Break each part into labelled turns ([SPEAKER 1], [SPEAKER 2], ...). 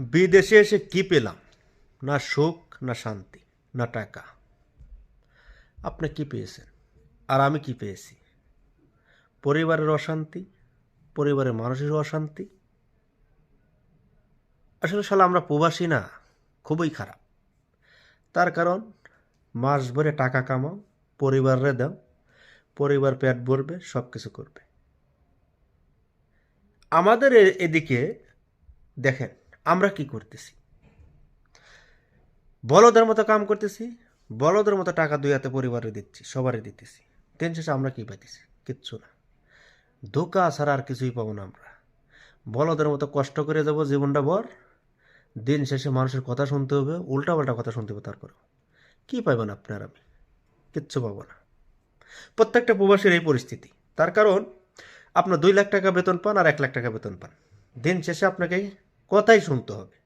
[SPEAKER 1] বিদেশে এসে কি পেলাম? না সুখ, না শান্তি, না টাকা। আপনি কি পেয়েছেন? আর আমি কি পেয়েছি? পরিবারের অশান্তি, পরিবারের মানুষের অশান্তি। আসলে শালা আমরা প্রবাসী না, খুবই খারাপ। তার কারণ মাস ভরে টাকা কামাও, পরিবারে দাও, পরিবার পেট ভরবে, সব কিছু করবে। আমাদের এদিকে দেখেন আমরা কি করতেছি। বলদের মতো কাম করতেছি, বলদের মতো টাকা দুই হাতে পরিবারে দিচ্ছি, সবারই দিতেছি। দিন শেষে আমরা কি পাইতেছি? কিচ্ছু না। ধোকা ছাড়া আর কিছুই পাবো না আমরা। বলদের মতো কষ্ট করে যাবো জীবনটা ভর, দিন শেষে মানুষের কথা শুনতে হবে, উল্টাপাল্টা কথা শুনতে হবে। তারপরে কি পাইবেন আপনার আমি? কিচ্ছু পাবো না। প্রত্যেকটা প্রবাসীর এই পরিস্থিতি। তার কারণ আপনার 2 লাখ টাকা বেতন পান আর 1 লাখ টাকা বেতন পান, দিন শেষে আপনাকে কথাই শুনতে হবে।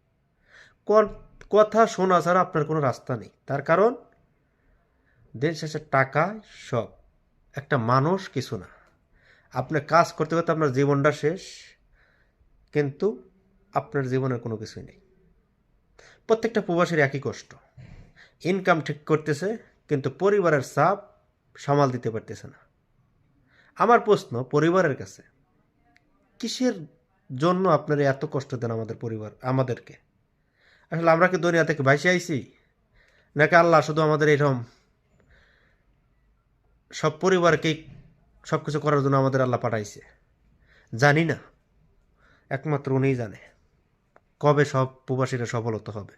[SPEAKER 1] কথা শোনা ছাড়া আপনার কোনো রাস্তা নেই। তার কারণ দিন শেষে টাকা সব, একটা মানুষ কিছু না। আপনি কাজ করতে করতে আপনার জীবনটা শেষ, কিন্তু আপনার জীবনের কোনো কিছুই নেই। প্রত্যেকটা প্রবাসীর একই কষ্ট। ইনকাম ঠিক করতেছে, কিন্তু পরিবারের চাপ সামাল দিতে পারতেছে না। আমার প্রশ্ন পরিবারের কাছে, কিসের জন্য আপনারা এত কষ্ট দেন আমাদের পরিবার আমাদেরকে? আসলে আমরা কি দুনিয়া থেকে ভাইসে আইছি, নাকি আল্লাহ শুধু আমাদের এরকম সব পরিবারকেই সব কিছু করার জন্য আমাদের আল্লাহ পাঠাইছে? জানি না, একমাত্র উনিই জানে কবে সব প্রবাসীরা সফল হতে হবে।